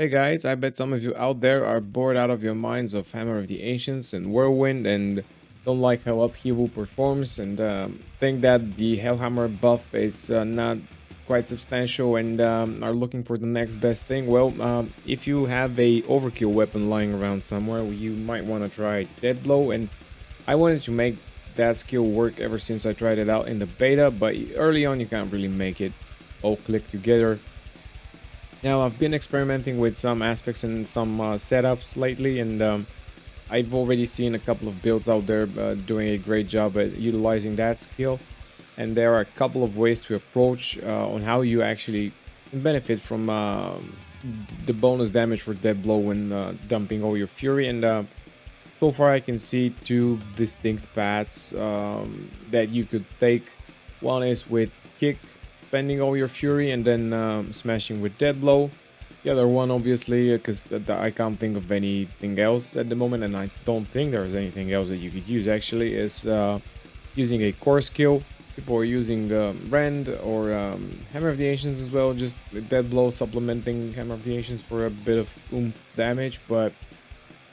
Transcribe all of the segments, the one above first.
Hey guys, I bet some of you out there are bored out of your minds of Hammer of the Ancients and Whirlwind and don't like how Upheaval performs and think that the Hellhammer buff is not quite substantial and are looking for the next best thing. Well, if you have a overkill weapon lying around somewhere, you might want to try Dead Blow, and I wanted to make that skill work ever since I tried it out in the beta, but early on you can't really make it all click together. Now, I've been experimenting with some aspects and some setups lately, and I've already seen a couple of builds out there doing a great job at utilizing that skill. And there are a couple of ways to approach on how you actually can benefit from the bonus damage for Dead Blow when dumping all your fury. And so far, I can see two distinct paths that you could take. One is with Kick, spending all your fury and then smashing with Dead Blow. The other one, obviously, because I can't think of anything else at the moment, and I don't think there's anything else that you could use actually, is using a core skill. People are using Rend or Hammer of the Ancients as well, just Dead Blow supplementing Hammer of the Ancients for a bit of oomph damage, but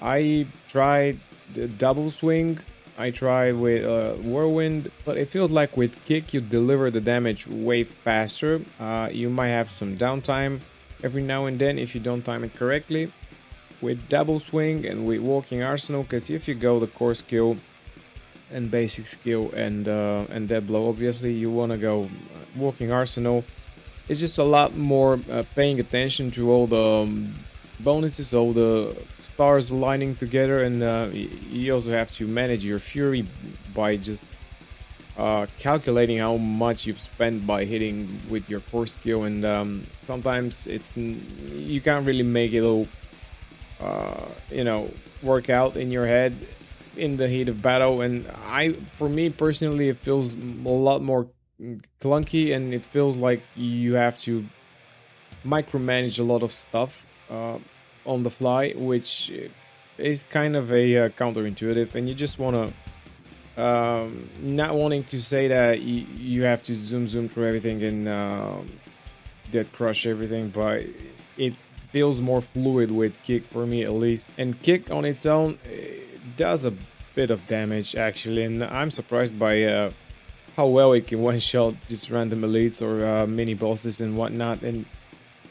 I tried the double swing. I tried with Whirlwind, but it feels like with Kick you deliver the damage way faster. You might have some downtime every now and then if you don't time it correctly. With double swing and with walking arsenal, because if you go the core skill and basic skill and Dead Blow, obviously you want to go walking arsenal. It's just a lot more paying attention to all the bonuses, all the stars aligning together, and you also have to manage your fury by just calculating how much you've spent by hitting with your core skill, and sometimes you can't really make it all work out in your head in the heat of battle. And for me personally, it feels a lot more clunky, and it feels like you have to micromanage a lot of stuff on the fly, which is kind of a counterintuitive, and you just want to not wanting to say that you have to zoom through everything and dead crush everything, but it feels more fluid with Kick for me at least. And Kick on its own does a bit of damage actually, and I'm surprised by how well it can one shot just random elites or mini bosses and whatnot. And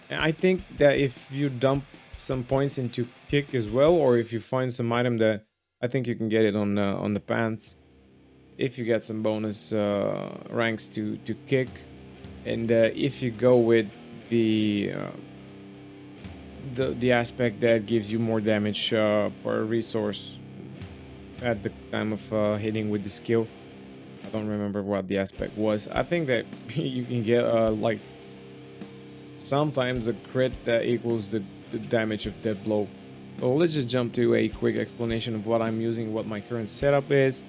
I think that if you dump some points into Kick as well, or if you find some item that I think you can get it on the pants, if you get some bonus ranks to Kick, and if you go with the aspect that gives you more damage per resource at the time of hitting with the skill. I don't remember what the aspect was. I think that you can get like sometimes a crit that equals the damage of Dead Blow. So let's just jump to a quick explanation of what I'm using, what my current setup is,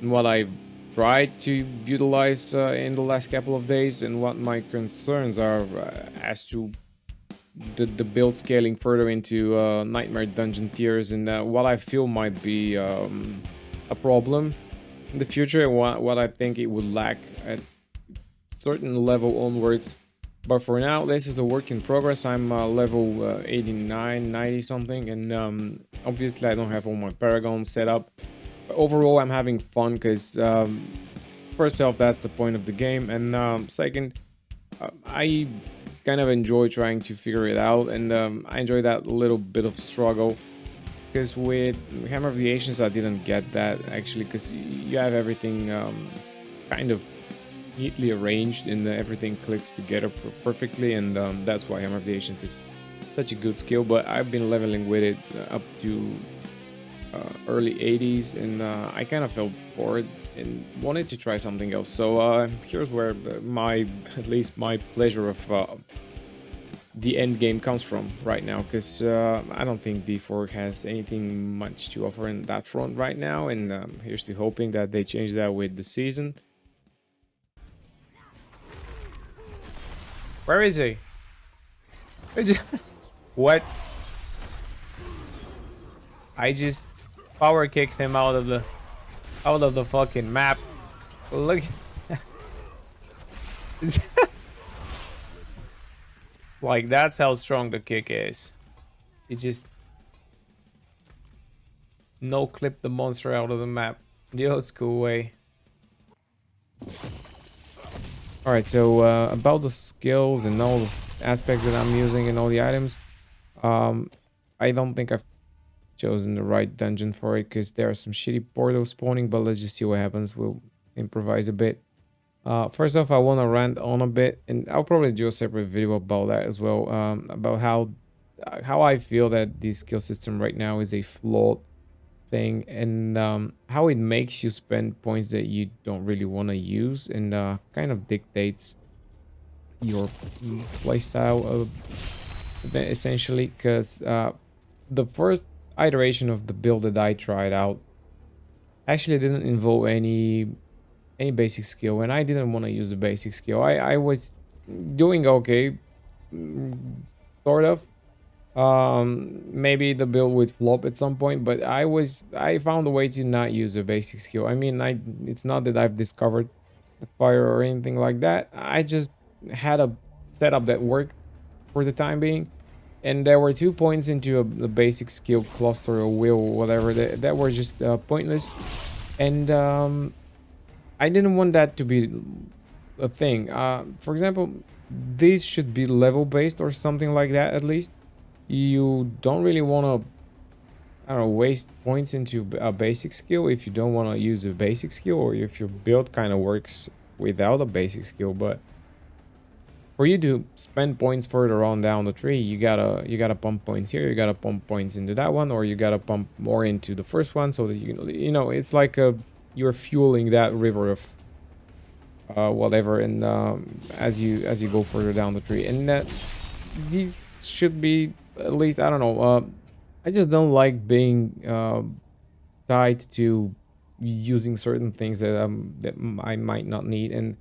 and what I've tried to utilize in the last couple of days, and what my concerns are as to the build scaling further into Nightmare Dungeon tiers, and what I feel might be a problem in the future, and what I think it would lack at certain level onwards. But for now, this is a work in progress. I'm level 89, 90 something, and obviously I don't have all my Paragon set up. But overall, I'm having fun because, first off, that's the point of the game, and second, I kind of enjoy trying to figure it out, and I enjoy that little bit of struggle. Because with Hammer of the Ancients, I didn't get that actually, because you have everything kind of neatly arranged, and everything clicks together perfectly, and that's why Hammer of the Ancients is such a good skill. But I've been leveling with it up to early 80s, and I kind of felt bored and wanted to try something else. So here's where at least my pleasure of the end game comes from right now, because I don't think D4 has anything much to offer in that front right now, and here's to hoping that they change that with the season. Where is he? What? I just power kicked him out of the fucking map. Look. Like, that's how strong the kick is. It just no clip the monster out of the map the old school way. All right, so about the skills and all the aspects that I'm using and all the items, um, I don't think I've chosen the right dungeon for it because there are some shitty portals spawning, but let's just see what happens. We'll improvise a bit. First off, I want to rant on a bit, and I'll probably do a separate video about that as well, about how I feel that the skill system right now is a flawed thing, and how it makes you spend points that you don't really want to use, and kind of dictates your playstyle essentially. Because the first iteration of the build that I tried out actually didn't involve any basic skill, and I didn't want to use the basic skill. I was doing okay, sort of. Maybe the build would flop at some point, but I found a way to not use a basic skill. I mean, it's not that I've discovered the fire or anything like that. I just had a setup that worked for the time being, and there were 2 points into the basic skill cluster or wheel or whatever that were just pointless, and I didn't want that to be a thing. For example, this should be level based or something like that. At least you don't really want to, I don't know, waste points into a basic skill if you don't want to use a basic skill, or if your build kind of works without a basic skill. But for you to spend points further on down the tree, you gotta pump points here, you gotta pump points into that one, or you gotta pump more into the first one, so that you know it's like you're fueling that river of whatever, and as you go further down the tree, and that these should be, at least, I don't know, I just don't like being tied to using certain things that I might not need, and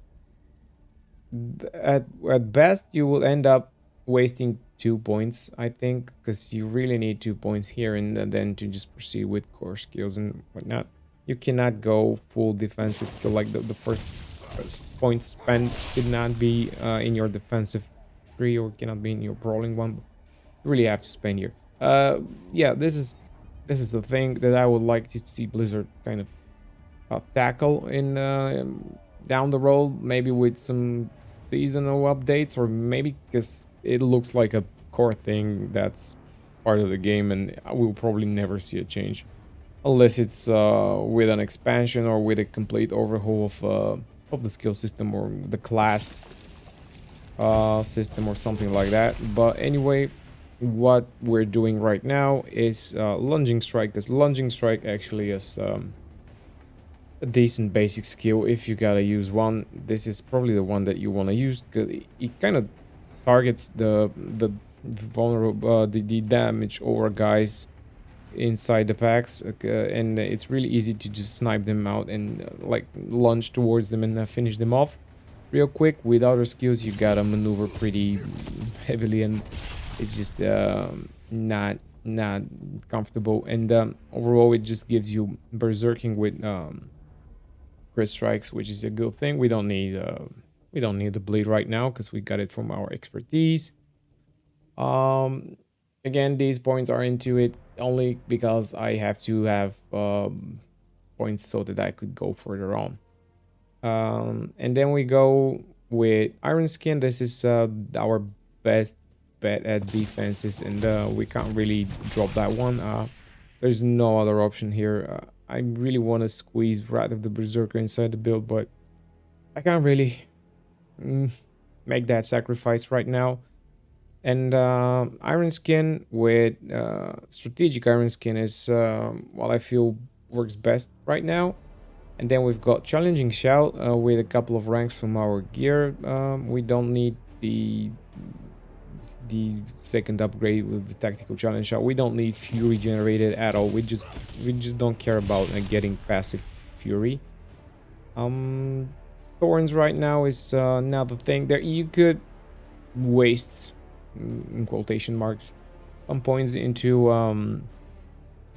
at best you will end up wasting 2 points, I think, because you really need 2 points here, and then to just proceed with core skills and whatnot. You cannot go full defensive skill, like the first point spent should not be in your defensive tree, or cannot be in your brawling one. You really have to spend here. Yeah, this is the thing that I would like to see Blizzard kind of tackle in down the road, maybe with some seasonal updates, or maybe because it looks like a core thing that's part of the game, and we'll probably never see a change unless it's with an expansion or with a complete overhaul of the skill system or the class system or something like that. But anyway, what we're doing right now is lunging strike, because lunging strike actually is a decent basic skill if you gotta use one. This is probably the one that you want to use, because it kind of targets the vulnerable the damage over guys inside the packs, and it's really easy to just snipe them out and like lunge towards them and finish them off real quick. With other skills you gotta maneuver pretty heavily, and it's just not comfortable, and overall it just gives you berserking with crit strikes, which is a good thing. We don't need the bleed right now because we got it from our expertise. Again, these points are into it only because I have to have points so that I could go further on. And then we go with Iron Skin. This is our best bet at defenses, and we can't really drop that one. There's no other option here. I really want to squeeze Wrath of the Berserker inside the build, but I can't really make that sacrifice right now. And Iron Skin with Strategic Iron Skin is what I feel works best right now. And then we've got Challenging Shout with a couple of ranks from our gear. We don't need the second upgrade with the Tactical Challenge Shout. We don't need Fury generated at all. We just don't care about getting passive Fury. Thorns right now is not the thing. There you could waste, in quotation marks, some points into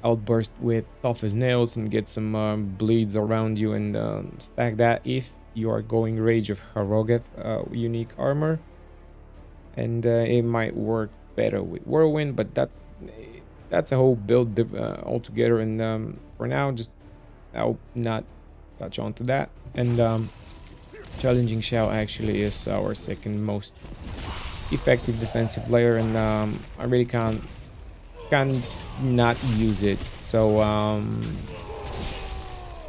Outburst with Tough as Nails and get some bleeds around you, and stack that if you are going Rage of Harrogeth unique armor. And it might work better with Whirlwind, but that's a whole build altogether. And for now, just I'll not touch on to that. And challenging shell actually is our second most effective defensive layer, and I really can't not use it. So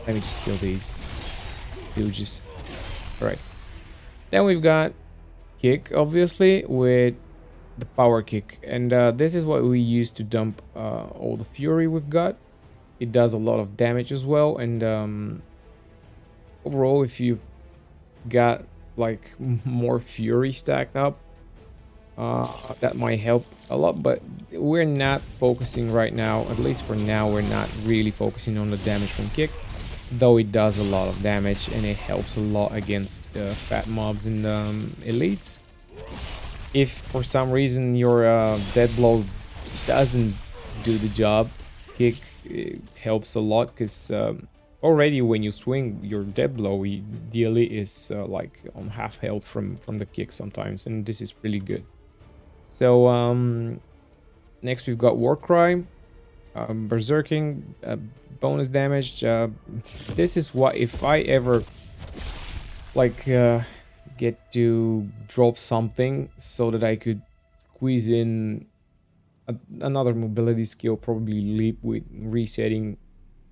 let me just kill these huges. All right. Then we've got kick, obviously, with the power kick, and this is what we use to dump all the fury we've got. It does a lot of damage as well, and overall, if you got like more fury stacked up, that might help a lot. But we're not focusing right now, at least for now, we're not really focusing on the damage from kick, though it does a lot of damage and it helps a lot against fat mobs and elites. If for some reason your dead blow doesn't do the job, kick helps a lot, because already when you swing your dead blow, the elite is like on half health from the kick sometimes, and this is really good. So next we've got Warcry, Berserking, bonus damage. This is what, if I ever like get to drop something so that I could squeeze in another mobility skill, probably leap with resetting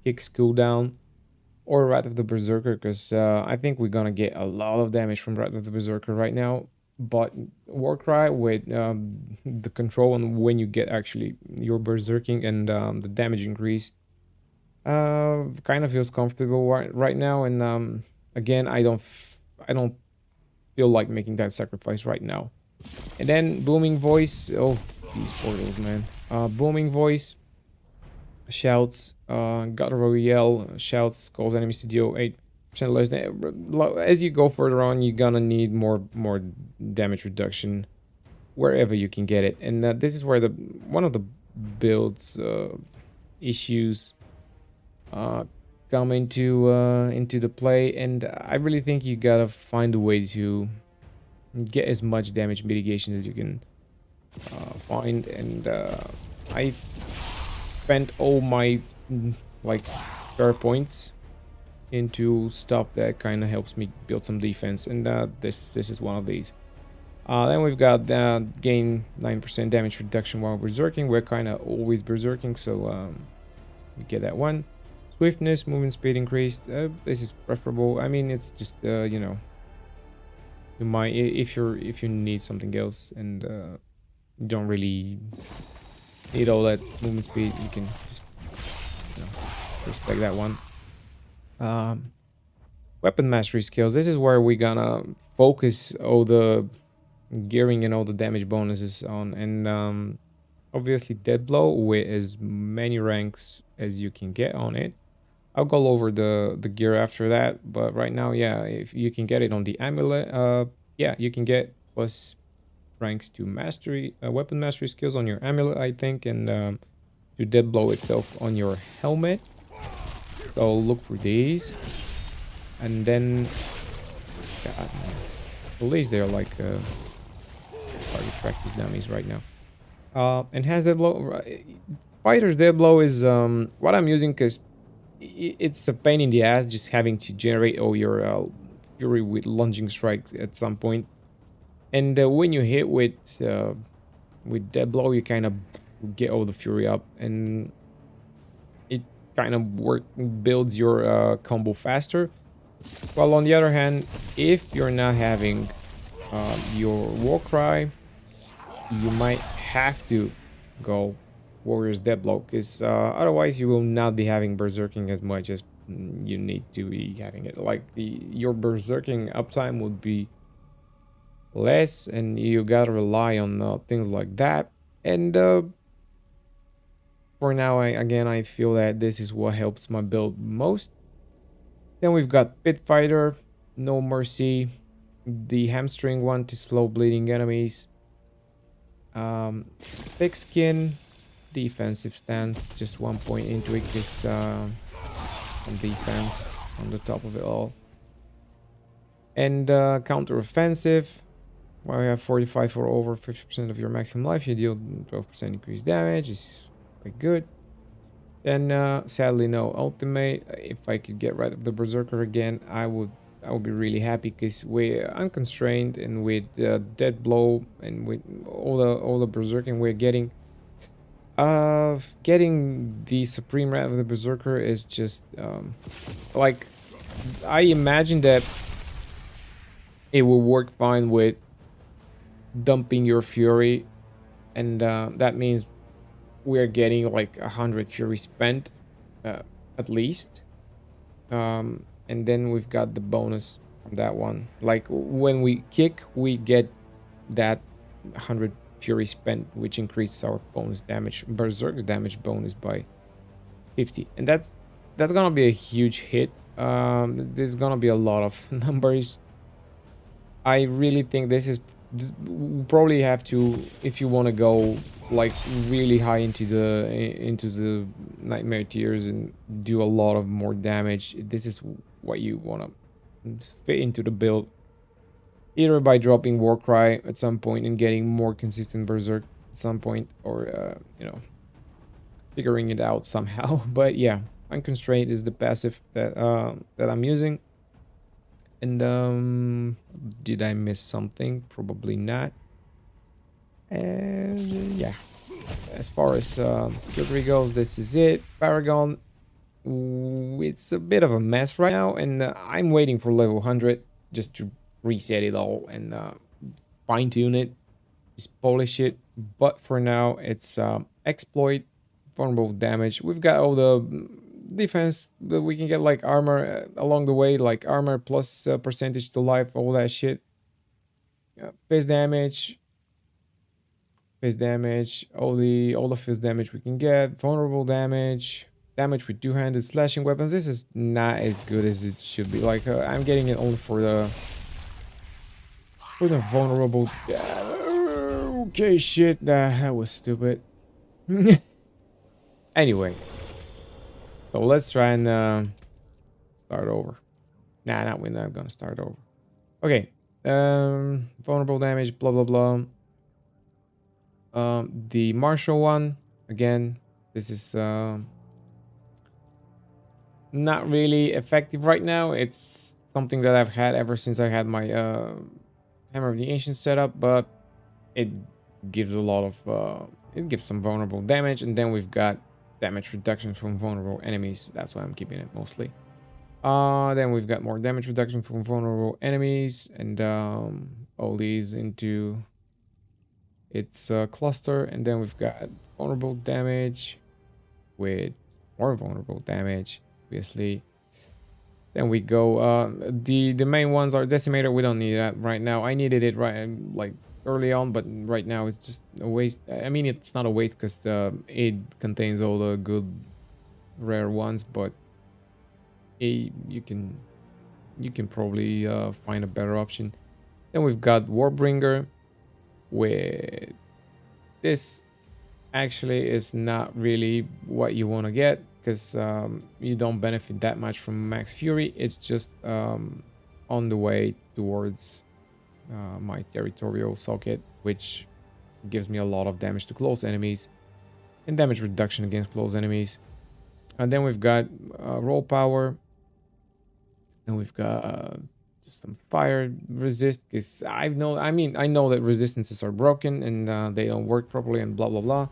kick's cooldown, or Wrath of the Berserker, because I think we're gonna get a lot of damage from Wrath of the Berserker right now. But Warcry with the control on when you get actually your berserking and the damage increase, kind of feels comfortable right now. And again, I don't feel like making that sacrifice right now. And then booming voice. Oh, these portals, man. Booming voice shouts. God Royale shouts, calls enemies to deal 8% less. As you go further on, you're gonna need more damage reduction wherever you can get it. And this is where one of the builds issues come into the play, and I really think you gotta find a way to get as much damage mitigation as you can find. And I spent all my like spare points into stuff that kind of helps me build some defense, and this is one of these. Then we've got gain 9% damage reduction while berserking. We're kind of always berserking, so we get that one. Swiftness, movement speed increased. This is preferable. I mean, it's just you know, you might, if you need something else and you don't really need all that movement speed, you can just, you know, respect that one. Weapon mastery skills. This is where we're gonna focus all the gearing and all the damage bonuses on, and obviously dead blow with as many ranks as you can get on it. I'll go over the gear after that, but right now, yeah, if you can get it on the amulet, yeah, you can get plus ranks to mastery, weapon mastery skills on your amulet, I think, and to dead blow itself on your helmet. So look for these, and then God, at least they're like target practice dummies right now. Enhanced dead blow. Fighter's dead blow is what I'm using, because it's a pain in the ass just having to generate all your fury with lunging strikes at some point. And when you hit with dead blow, you kind of get all the fury up, and it kind of builds your combo faster. While on the other hand, if you're not having your Warcry, you might have to go Warrior's Dead Blow, because otherwise you will not be having berserking as much as you need to be having it. Like your berserking uptime would be less, and you gotta rely on things like that. And for now, I feel that this is what helps my build most. Then we've got Pit Fighter, No Mercy, the hamstring one to slow bleeding enemies. Thick Skin, defensive stance, just 1 point into it, because some defense on the top of it all. And counter offensive, where we have 45 for over 50% of your maximum life, you deal 12% increased damage. It's quite good. Then sadly no ultimate. If I could get rid of the Berserker again, I would be really happy because we're unconstrained and with Dead Blow and with all the Berserking we're getting. Getting the Supreme Rat of the Berserker is just like I imagine that it will work fine with dumping your Fury, and that means we're getting like 100 Fury spent at least. And then we've got the bonus from that one. Like when we kick, we get that 100 Fury spent, which increases our bonus damage, Berserk's damage bonus by 50, and that's gonna be a huge hit. There's gonna be a lot of numbers. I really think probably have to, if you want to go like really high into the nightmare tiers and do a lot of more damage. This is what you want to fit into the build, either by dropping Warcry at some point and getting more consistent Berserk at some point, or figuring it out somehow. But yeah, Unconstrained is the passive that I'm using. And did I miss something? Probably not. And yeah, as far as skill tree goes, this is it. Paragon, it's a bit of a mess right now, and I'm waiting for level 100 just to reset it all and fine tune it, just polish it. But for now, it's exploit, vulnerable damage. We've got all the defense that we can get, like armor along the way, like armor plus percentage to life, all that shit. Phase damage, all the phase damage we can get, vulnerable damage, damage with two-handed slashing weapons. This is not as good as it should be. Like I'm getting it only for the vulnerable. Okay, shit, that was stupid. Anyway, so let's try and start over. Nah, we're not gonna start over. Okay, vulnerable damage, blah blah blah. The martial one, again, this is not really effective right now. It's something that I've had ever since I had my Hammer of the Ancients set up, but it gives a lot of it gives some vulnerable damage, and then we've got damage reduction from vulnerable enemies. That's why I'm keeping it mostly. Then we've got more damage reduction from vulnerable enemies, and all these into its cluster, and then we've got vulnerable damage with more vulnerable damage, obviously. Then we go the main ones are decimator. We don't need that right now. I needed it right like early on, but right now it's just a waste. I mean, it's not a waste because it contains all the good rare ones, but you can probably find a better option. Then we've got Warbringer, with this actually is not really what you want to get, because you don't benefit that much from Max Fury. It's just on the way towards my territorial socket, which gives me a lot of damage to close enemies and damage reduction against close enemies. And then we've got roll power, and we've got just some fire resist, because I know that resistances are broken and they don't work properly and blah blah blah,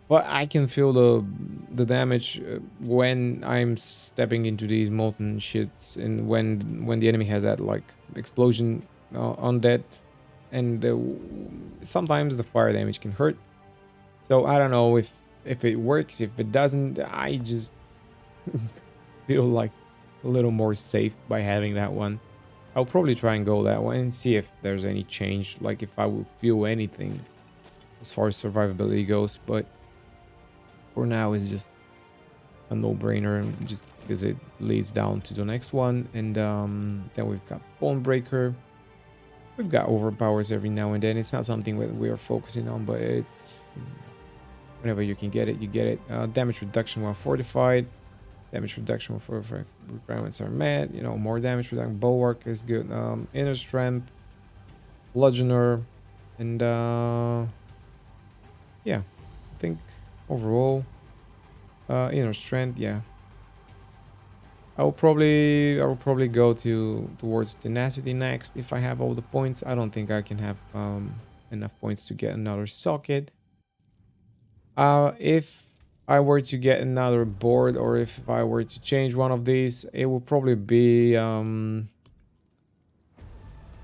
but I can feel the damage when I'm stepping into these molten shits, and when the enemy has that like explosion on that, and sometimes the fire damage can hurt. So I don't know if it works. If it doesn't, I just feel like a little more safe by having that one. I'll probably try and go that one and see if there's any change, like if I will feel anything as far as survivability goes. But for now, it's just a no-brainer, just because it leads down to the next one. And then we've got Bone Breaker. We've got overpowers every now and then. It's not something that we are focusing on, but it's just, whenever you can get it, you get it. Damage reduction while fortified. Damage reduction for requirements are met. You know, more damage reduction. Bulwark is good. Inner strength, bludgeoner, and yeah, I think overall Inner strength, yeah. I will probably go towards tenacity next if I have all the points. I don't think I can have enough points to get another socket. If I were to get another board, or if I were to change one of these, it would probably be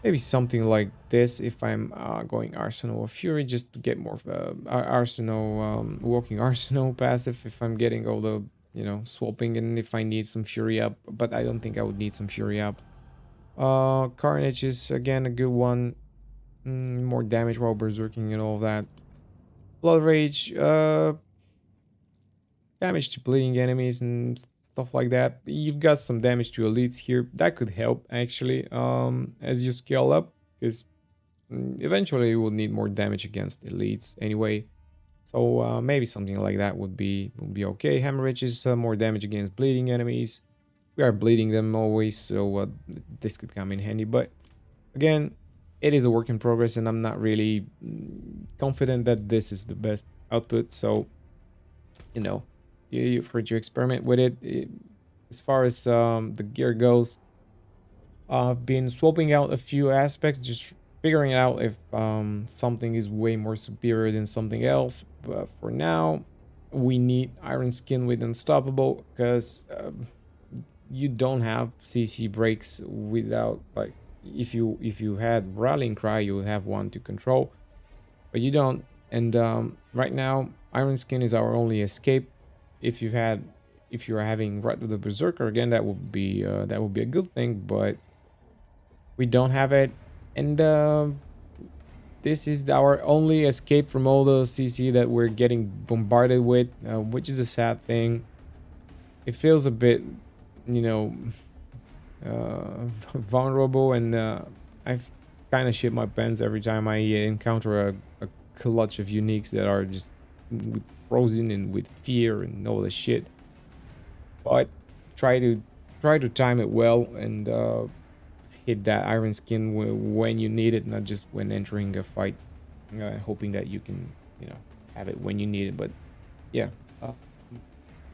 maybe something like this. If I'm going Arsenal of Fury, just to get more Arsenal walking Arsenal passive. If I'm getting all the swapping, and if I need some Fury up, but I don't think I would need some Fury up. Carnage is again a good one. More damage while berserking and all that. Blood Rage, damage to bleeding enemies and stuff like that. You've got some damage to elites here. That could help actually as you scale up, because eventually you will need more damage against elites anyway. So maybe something like that would be okay. Hemorrhage is more damage against bleeding enemies. We are bleeding them always, so this could come in handy. But again, it is a work in progress, and I'm not really confident that this is the best output. So you know, for you to experiment with it. As far as the gear goes, I've been swapping out a few aspects, just figuring out if something is way more superior than something else. But for now, we need Iron Skin with Unstoppable, because you don't have CC breaks without, like, if you had Rallying Cry, you would have one to control, but you don't. And right now, Iron Skin is our only escape. If you're having Right with the Berserker again, that would be a good thing, but we don't have it. And this is our only escape from all the CC that we're getting bombarded with, which is a sad thing. It feels a bit, you know, vulnerable, and I've kind of shit my pants every time I encounter a clutch of uniques that are just frozen and with fear and all the shit. But try to time it well, and hit that Iron Skin when you need it, not just when entering a fight, hoping that you can have it when you need it. But yeah, uh,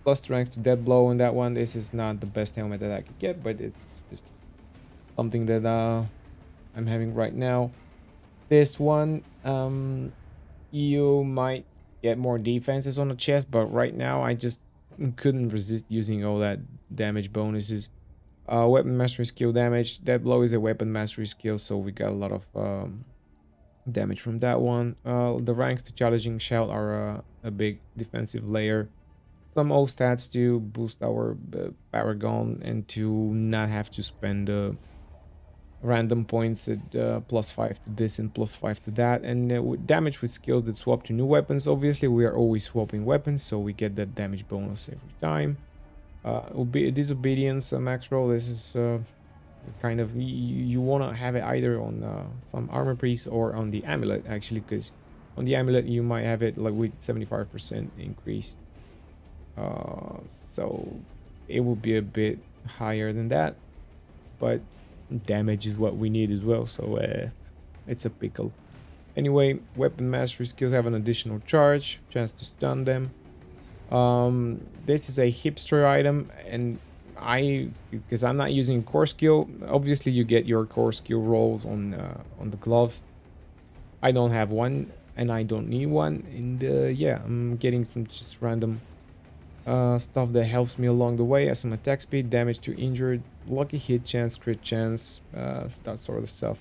plus strength to dead blow on that one. This is not the best helmet that I could get, but it's just something that I'm having right now. This one, you might get more defenses on the chest, but right now I just couldn't resist using all that damage bonuses. Weapon mastery skill damage. Dead blow is a weapon mastery skill, so we got a lot of damage from that one. The ranks to challenging shout are a big defensive layer. Some O stats to boost our Paragon, and to not have to spend random points at +5 to this and +5 to that. And with damage with skills that swap to new weapons. Obviously, we are always swapping weapons, so we get that damage bonus every time. Disobedience max roll. This is kind of, you want to have it either on some armor piece or on the amulet, actually, because on the amulet you might have it like with 75% increase, so it will be a bit higher than that, but damage is what we need as well, so it's a pickle. Anyway, weapon mastery skills have an additional charge, chance to stun them. This is a hipster item, and because I'm not using core skill, obviously you get your core skill rolls on the gloves. I don't have one, and I don't need one, and yeah, I'm getting some just random stuff that helps me along the way, as some attack speed, damage to injured, lucky hit chance, crit chance, that sort of stuff.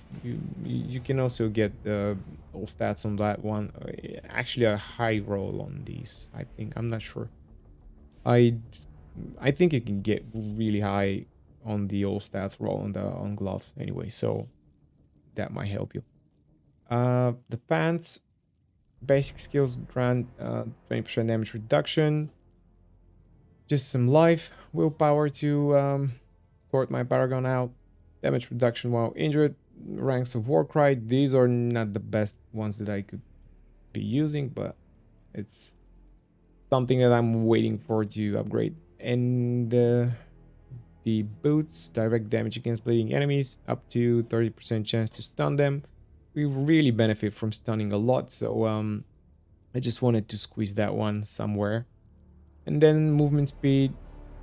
You can also get all stats on that one. Actually, a high roll on these, I think. I'm not sure. I I think you can get really high on the all stats roll on gloves anyway, so that might help you. The pants basic skills grant 20% damage reduction. Just some life, willpower to sort my Paragon out. Damage reduction while injured. Ranks of Warcry. These are not the best ones that I could be using, but it's something that I'm waiting for to upgrade. And the boots, direct damage against bleeding enemies, up to 30% chance to stun them. We really benefit from stunning a lot, so I just wanted to squeeze that one somewhere. And then movement speed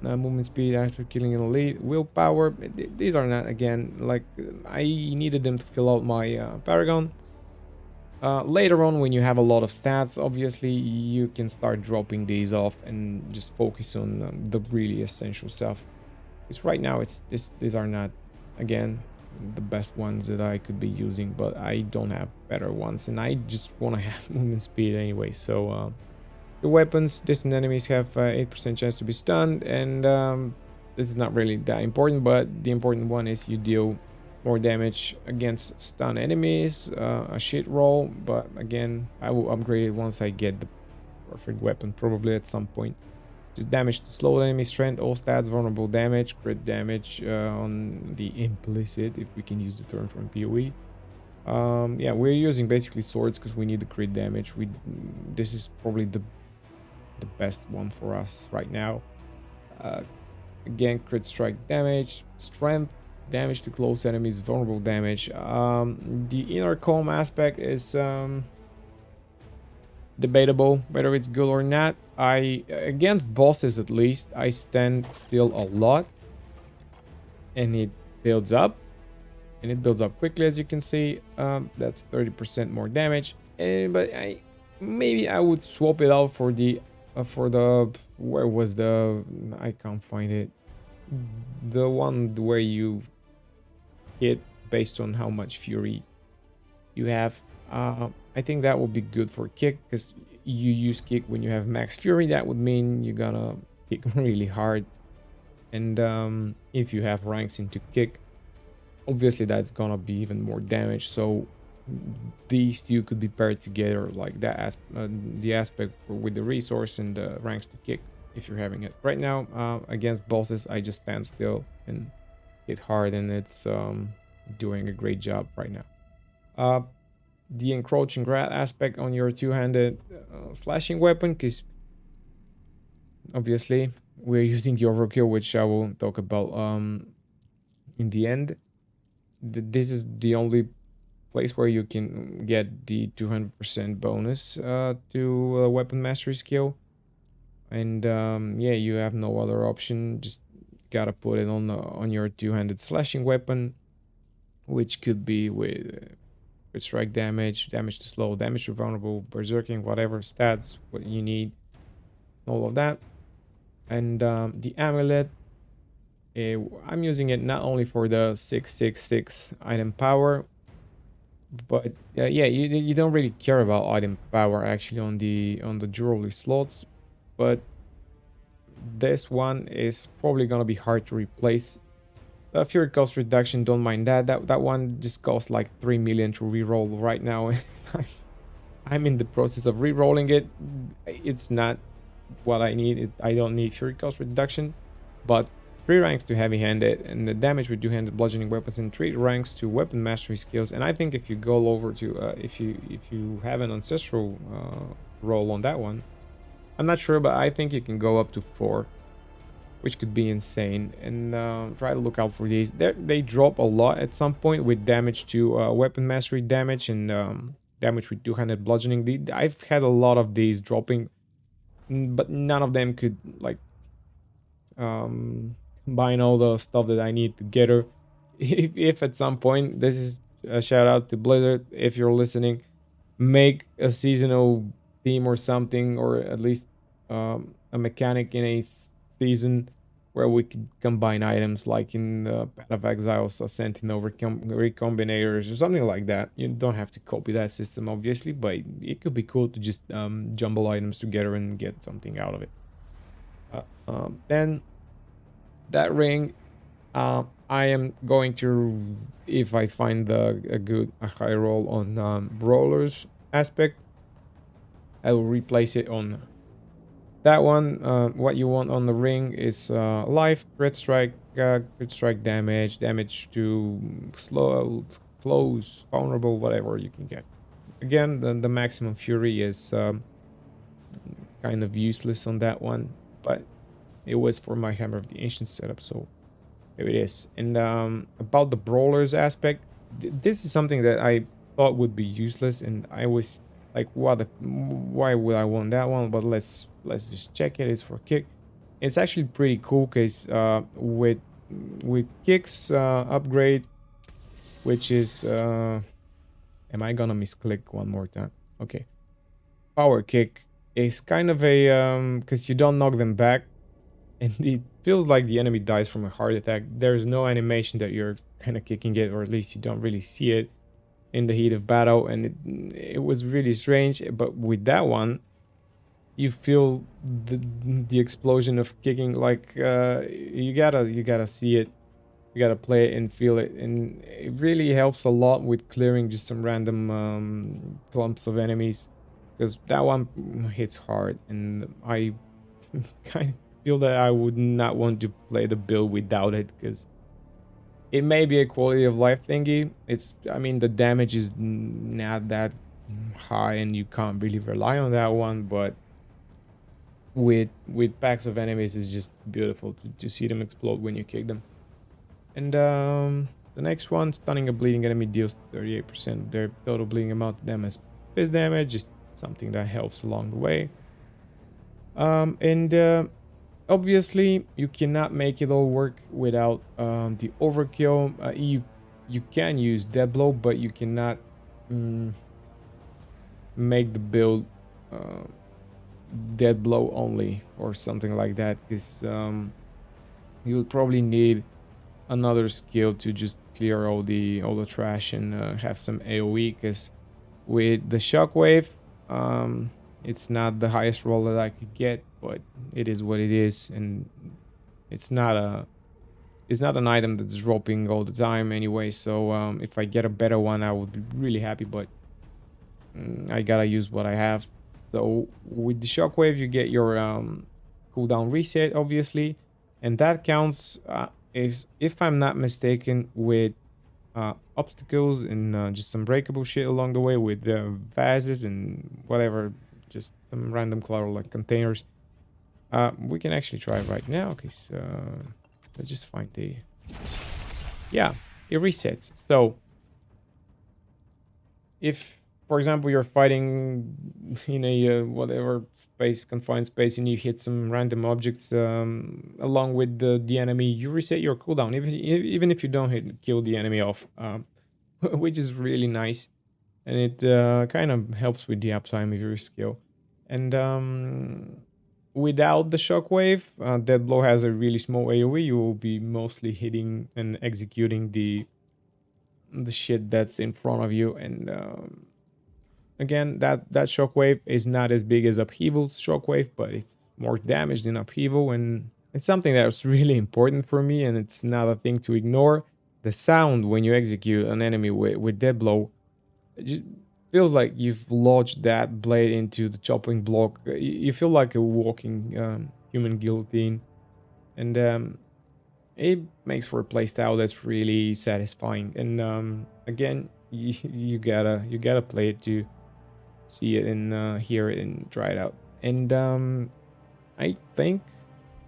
after killing an elite, willpower. These are not, again, like, I needed them to fill out my Paragon. Later on, when you have a lot of stats, obviously you can start dropping these off and just focus on the really essential stuff. Because right now, these are not, again, the best ones that I could be using, but I don't have better ones, and I just want to have movement speed anyway. So the weapons, distant enemies have 8% chance to be stunned, and this is not really that important, but the important one is you deal more damage against stun enemies, a shit roll, but again, I will upgrade it once I get the perfect weapon, probably at some point. Just damage to slow enemy strength, all stats, vulnerable damage, crit damage on the implicit, if we can use the term from PoE. Yeah, we're using basically swords because we need the crit damage. This is probably the best one for us right now. Again, crit strike damage, strength, damage to close enemies, vulnerable damage. The inner calm aspect is debatable whether it's good or not. Against bosses at least, I stand still a lot, and it builds up, and it builds up quickly, as you can see. That's 30% more damage, but maybe I would swap it out for the where was the, I can't find it, the one where you hit based on how much fury you have. I think that would be good for kick, because you use kick when you have max fury. That would mean you're gonna kick really hard, and if you have ranks into kick, obviously that's gonna be even more damage. So these two could be paired together, like that the aspect with the resource and the ranks to kick, if you're having it. Right now, against bosses, I just stand still and hit hard, and it's doing a great job right now. The encroaching grab aspect on your two-handed slashing weapon, because obviously we're using the overkill, which I will talk about in the end. This is the only place where you can get the 200% bonus to weapon mastery skill, and yeah, you have no other option. Just gotta put it on your two-handed slashing weapon, which could be with strike damage, damage to slow, damage to vulnerable, berserking, whatever stats what you need, all of that. And the amulet, I'm using it not only for the 666 item power, but yeah, you don't really care about item power actually on the jewelry slots, but this one is probably gonna be hard to replace. Fury cost reduction, don't mind that. That one just costs like 3 million to reroll right now. I'm in the process of re-rolling it. It's not what I need. I don't need fury cost reduction, but 3 ranks to heavy-handed, and the damage with two-handed bludgeoning weapons, and 3 ranks to weapon mastery skills. And I think if you go over to if you have an ancestral roll on that one, I'm not sure, but I think you can go up to 4, which could be insane. And try to look out for these. They drop a lot at some point with damage to weapon mastery damage, and damage with two-handed bludgeoning. I've had a lot of these dropping, but none of them could like combine all the stuff that I need to get her. If at some point, this is a shout out to Blizzard, if you're listening, make a seasonal theme or something, or at least a mechanic in a season where we could combine items, like in the Path of Exiles, Ascent and Recombinators, or something like that. You don't have to copy that system, obviously, but it could be cool to just jumble items together and get something out of it. Then that ring, I am going to, if I find a high roll on brawlers aspect, I will replace it on that one. What you want on the ring is life, crit strike damage, damage to slow, close, vulnerable, whatever you can get. Again, the maximum fury is kind of useless on that one, but it was for my Hammer of the Ancients setup, so here it is. And about the brawlers aspect, this is something that I thought would be useless, and I was like why would I want that one? But let's just check it. It's for kick. It's actually pretty cool because with kick's upgrade, which is am I gonna misclick one more time? Okay, power kick is kind of a because you don't knock them back, and it feels like the enemy dies from a heart attack. There's no animation that you're kind of kicking it, or at least you don't really see it in the heat of battle, and it was really strange. But with that one, you feel the explosion of kicking. Like you gotta see it, you gotta play it and feel it, and it really helps a lot with clearing just some random clumps of enemies, because that one hits hard, and I kind of feel that I would not want to play the build without it, because it may be a quality of life thingy. I mean, the damage is not that high, and you can't really rely on that one, but with packs of enemies, it's just beautiful to see them explode when you kick them. And the next one, stunning a bleeding enemy deals 38% of their total bleeding amount to them as fist damage, just something that helps along the way. And obviously you cannot make it all work without the overkill. You can use dead blow, but you cannot make the build dead blow only or something like that, because you would probably need another skill to just clear all the trash and have some AoE, because with the shockwave, it's not the highest roll that I could get, but it is what it is, and it's not an item that's dropping all the time anyway. So if I get a better one, I would be really happy, but I gotta use what I have. So with the shockwave, you get your cooldown reset, obviously, and that counts if I'm not mistaken, with obstacles and just some breakable shit along the way, with vases and whatever, just some random color like containers. We can actually try right now, because let's just find the... Yeah, it resets. So if, for example, you're fighting in a whatever space, confined space, and you hit some random objects along with the enemy, you reset your cooldown, even if you don't kill the enemy off, which is really nice, and it kind of helps with the uptime of your skill. And without the shockwave, Dead Blow has a really small AoE. You will be mostly hitting and executing the shit that's in front of you, and again, that shockwave is not as big as Upheaval's shockwave, but it's more damage than Upheaval, and it's something that's really important for me, and it's not a thing to ignore. The sound when you execute an enemy with Dead Blow, it just feels like you've lodged that blade into the chopping block. You feel like a walking human guillotine, and it makes for a playstyle that's really satisfying. And again, you gotta play it to see it and hear it and try it out. And I think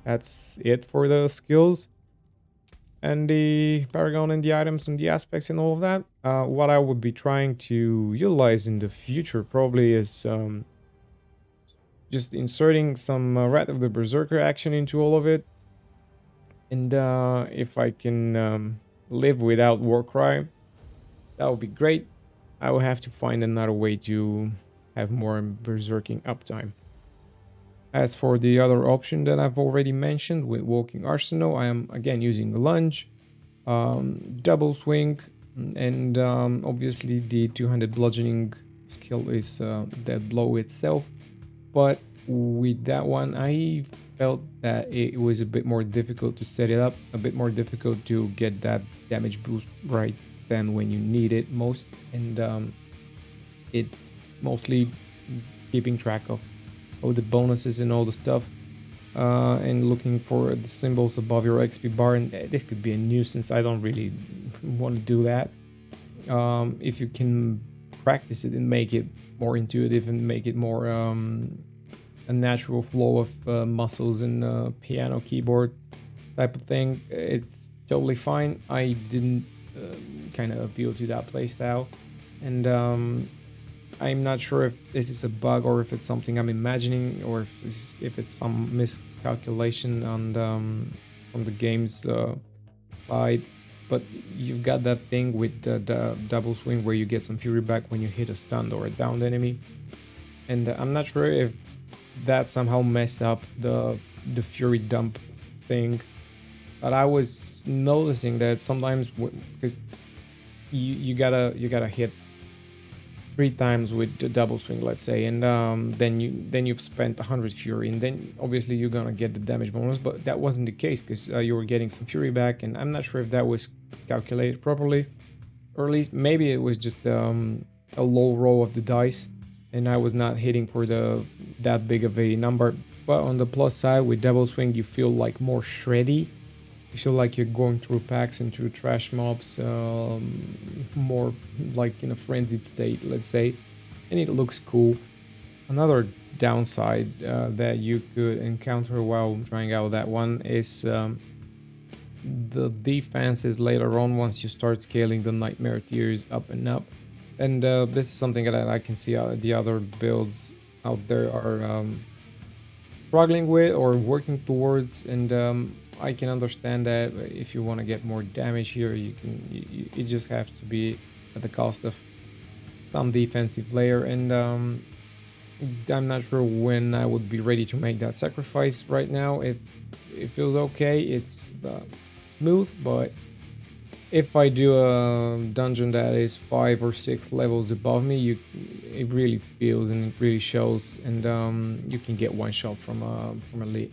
that's it for the skills and the Paragon and the items and the aspects and all of that. What I would be trying to utilize in the future probably is just inserting some Wrath of the Berserker action into all of it. And if I can live without Warcry, that would be great. I will have to find another way to have more berserking uptime. As for the other option that I've already mentioned with Walking Arsenal, I am again using the lunge, double swing, and obviously the two-handed bludgeoning skill is Dead Blow itself. But with that one, I felt that it was a bit more difficult to set it up, a bit more difficult to get that damage boost right then when you need it most, and it's mostly keeping track of all the bonuses and all the stuff, and looking for the symbols above your XP bar, and this could be a nuisance. I don't really want to do that. If you can practice it and make it more intuitive and make it more a natural flow of muscles and piano keyboard type of thing, it's totally fine. I didn't kind of appeal to that playstyle, and I'm not sure if this is a bug or if it's something I'm imagining, or if it's some miscalculation on from the game's side. But you've got that thing with the double swing where you get some fury back when you hit a stunned or a downed enemy, and I'm not sure if that somehow messed up the fury dump thing. But I was noticing that sometimes because you gotta hit 3 times with the double swing, let's say, and then you've spent 100 fury, and then obviously you're gonna get the damage bonus. But that wasn't the case because you were getting some fury back, and I'm not sure if that was calculated properly, or at least maybe it was just a low roll of the dice, and I was not hitting for the that big of a number. But on the plus side, with double swing, you feel like more shreddy. You feel like you're going through packs and through trash mobs, more like in a frenzied state, let's say, and it looks cool. Another downside that you could encounter while trying out that one is the defenses later on once you start scaling the nightmare tiers up and up. And this is something that I can see the other builds out there are struggling with or working towards, and I can understand that if you want to get more damage here, you can. It just has to be at the cost of some defensive layer, and I'm not sure when I would be ready to make that sacrifice. Right now, it feels okay. It's smooth, but if I do a dungeon that is 5 or 6 levels above me, it really feels and it really shows, and you can get one shot from an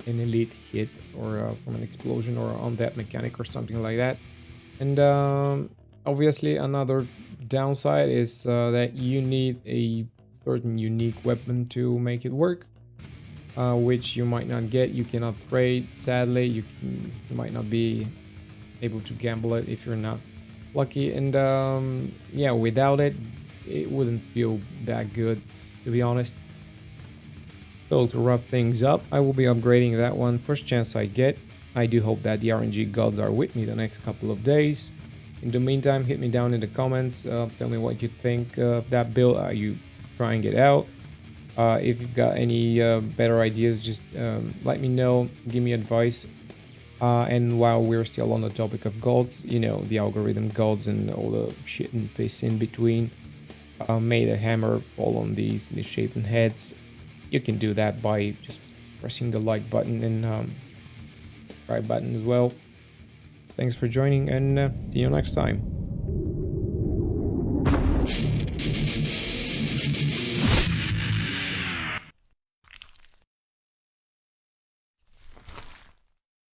elite hit, or from an explosion, or on that mechanic or something like that. And obviously, another downside is that you need a certain unique weapon to make it work, which you might not get. You cannot trade, sadly. You might not be able to gamble it if you're not lucky, and yeah, without it wouldn't feel that good, to be honest. So to wrap things up, I will be upgrading that one first chance I get. I do hope that the RNG gods are with me the next couple of days. In the meantime, hit me down in the comments, tell me what you think of that build. Are you trying it out? If you've got any better ideas, just let me know, give me advice. And while we're still on the topic of gods, you know, the algorithm gods and all the shit and piss in between, made a hammer fall on these misshapen heads. You can do that by just pressing the like button and subscribe button as well. Thanks for joining, and see you next time.